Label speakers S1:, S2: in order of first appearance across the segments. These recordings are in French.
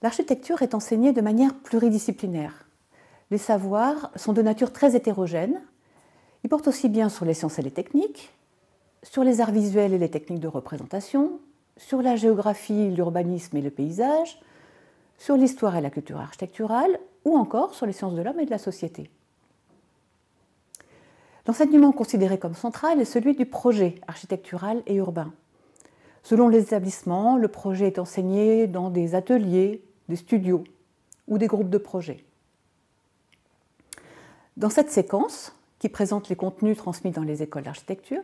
S1: L'architecture est enseignée de manière pluridisciplinaire. Les savoirs sont de nature très hétérogène. Ils portent aussi bien sur les sciences et les techniques, sur les arts visuels et les techniques de représentation, sur la géographie, l'urbanisme et le paysage, sur l'histoire et la culture architecturale, ou encore sur les sciences de l'homme et de la société. L'enseignement considéré comme central est celui du projet architectural et urbain. Selon les établissements, le projet est enseigné dans des ateliers, des studios ou des groupes de projets. Dans cette séquence, qui présente les contenus transmis dans les écoles d'architecture,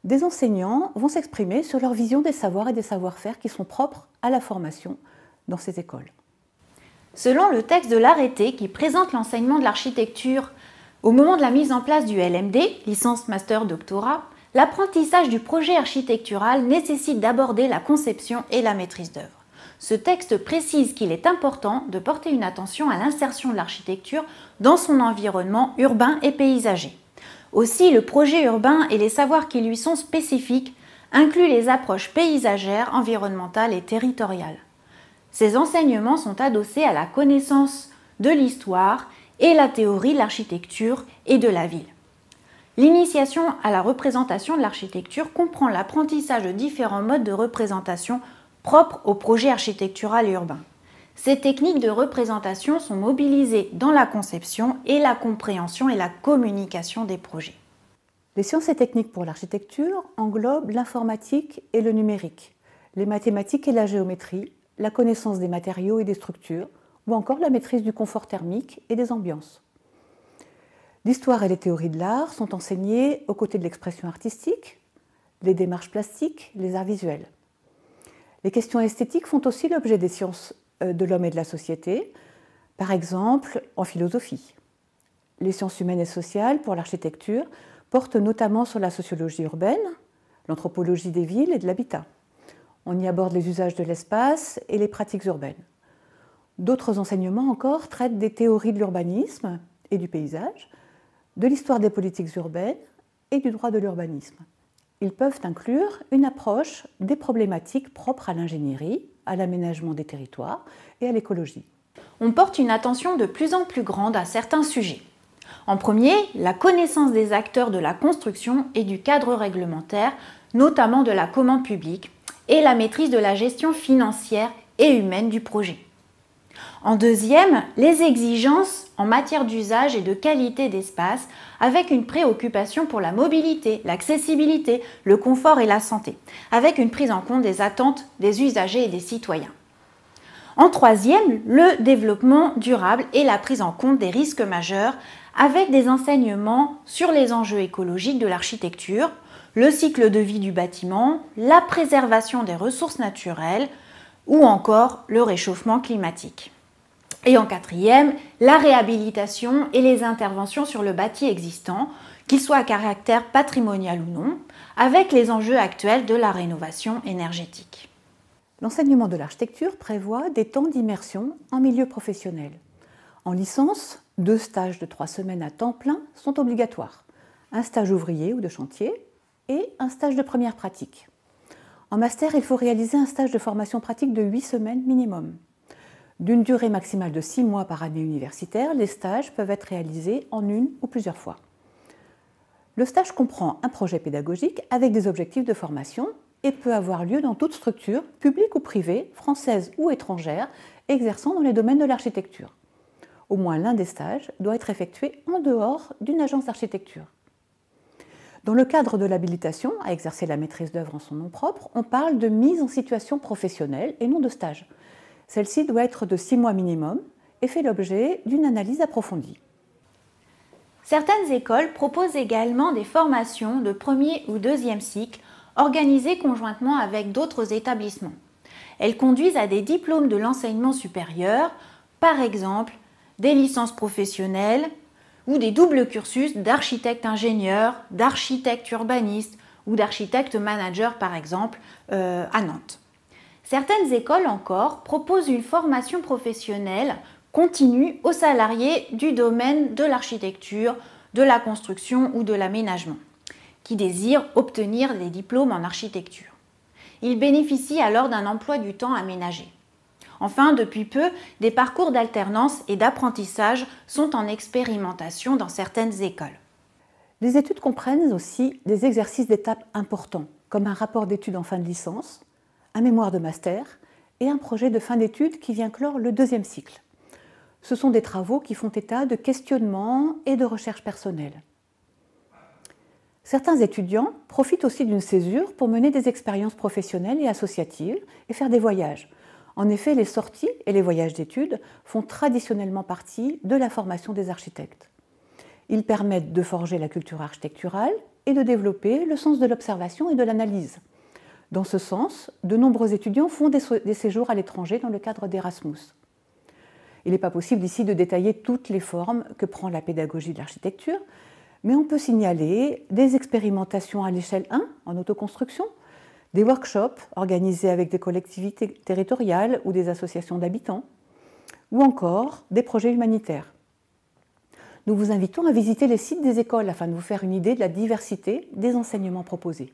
S1: des enseignants vont s'exprimer sur leur vision des savoirs et des savoir-faire qui sont propres à la formation dans ces écoles.
S2: Selon le texte de l'arrêté qui présente l'enseignement de l'architecture au moment de la mise en place du LMD, licence, master, doctorat, l'apprentissage du projet architectural nécessite d'aborder la conception et la maîtrise d'œuvre. Ce texte précise qu'il est important de porter une attention à l'insertion de l'architecture dans son environnement urbain et paysager. Aussi, le projet urbain et les savoirs qui lui sont spécifiques incluent les approches paysagères, environnementales et territoriales. Ces enseignements sont adossés à la connaissance de l'histoire et la théorie de l'architecture et de la ville. L'initiation à la représentation de l'architecture comprend l'apprentissage de différents modes de représentation propres au projet architectural et urbain. Ces techniques de représentation sont mobilisées dans la conception et la compréhension et la communication des projets.
S1: Les sciences et techniques pour l'architecture englobent l'informatique et le numérique, les mathématiques et la géométrie, la connaissance des matériaux et des structures, ou encore la maîtrise du confort thermique et des ambiances. L'histoire et les théories de l'art sont enseignées aux côtés de l'expression artistique, les démarches plastiques, les arts visuels. Les questions esthétiques font aussi l'objet des sciences de l'homme et de la société, par exemple en philosophie. Les sciences humaines et sociales pour l'architecture portent notamment sur la sociologie urbaine, l'anthropologie des villes et de l'habitat. On y aborde les usages de l'espace et les pratiques urbaines. D'autres enseignements encore traitent des théories de l'urbanisme et du paysage, de l'histoire des politiques urbaines et du droit de l'urbanisme. Ils peuvent inclure une approche des problématiques propres à l'ingénierie, à l'aménagement des territoires et à l'écologie.
S2: On porte une attention de plus en plus grande à certains sujets. En premier, la connaissance des acteurs de la construction et du cadre réglementaire, notamment de la commande publique, et la maîtrise de la gestion financière et humaine du projet. En deuxième, les exigences en matière d'usage et de qualité d'espace, avec une préoccupation pour la mobilité, l'accessibilité, le confort et la santé, avec une prise en compte des attentes des usagers et des citoyens. En troisième, le développement durable et la prise en compte des risques majeurs, avec des enseignements sur les enjeux écologiques de l'architecture, le cycle de vie du bâtiment, la préservation des ressources naturelles ou encore le réchauffement climatique. Et en quatrième, la réhabilitation et les interventions sur le bâti existant, qu'il soit à caractère patrimonial ou non, avec les enjeux actuels de la rénovation énergétique.
S1: L'enseignement de l'architecture prévoit des temps d'immersion en milieu professionnel. En licence, 2 stages de 3 semaines à temps plein sont obligatoires. Un stage ouvrier ou de chantier et un stage de première pratique. En master, il faut réaliser un stage de formation pratique de 8 semaines minimum. D'une durée maximale de 6 mois par année universitaire, les stages peuvent être réalisés en une ou plusieurs fois. Le stage comprend un projet pédagogique avec des objectifs de formation et peut avoir lieu dans toute structure, publique ou privée, française ou étrangère, exerçant dans les domaines de l'architecture. Au moins l'un des stages doit être effectué en dehors d'une agence d'architecture. Dans le cadre de l'habilitation à exercer la maîtrise d'œuvre en son nom propre, on parle de mise en situation professionnelle et non de stage. Celle-ci doit être de 6 mois minimum et fait l'objet d'une analyse approfondie.
S2: Certaines écoles proposent également des formations de premier ou deuxième cycle organisées conjointement avec d'autres établissements. Elles conduisent à des diplômes de l'enseignement supérieur, par exemple des licences professionnelles ou des doubles cursus d'architecte-ingénieur, d'architecte-urbaniste ou d'architecte-manager par exemple à Nantes. Certaines écoles encore proposent une formation professionnelle continue aux salariés du domaine de l'architecture, de la construction ou de l'aménagement, qui désirent obtenir des diplômes en architecture. Ils bénéficient alors d'un emploi du temps aménagé. Enfin, depuis peu, des parcours d'alternance et d'apprentissage sont en expérimentation dans certaines écoles.
S1: Les études comprennent aussi des exercices d'étape importants, comme un rapport d'études en fin de licence, un mémoire de master et un projet de fin d'études qui vient clore le deuxième cycle. Ce sont des travaux qui font état de questionnements et de recherche personnelle. Certains étudiants profitent aussi d'une césure pour mener des expériences professionnelles et associatives et faire des voyages. En effet, les sorties et les voyages d'études font traditionnellement partie de la formation des architectes. Ils permettent de forger la culture architecturale et de développer le sens de l'observation et de l'analyse. Dans ce sens, de nombreux étudiants font des séjours à l'étranger dans le cadre d'Erasmus. Il n'est pas possible ici de détailler toutes les formes que prend la pédagogie de l'architecture, mais on peut signaler des expérimentations à l'échelle 1 en autoconstruction, des workshops organisés avec des collectivités territoriales ou des associations d'habitants, ou encore des projets humanitaires. Nous vous invitons à visiter les sites des écoles afin de vous faire une idée de la diversité des enseignements proposés.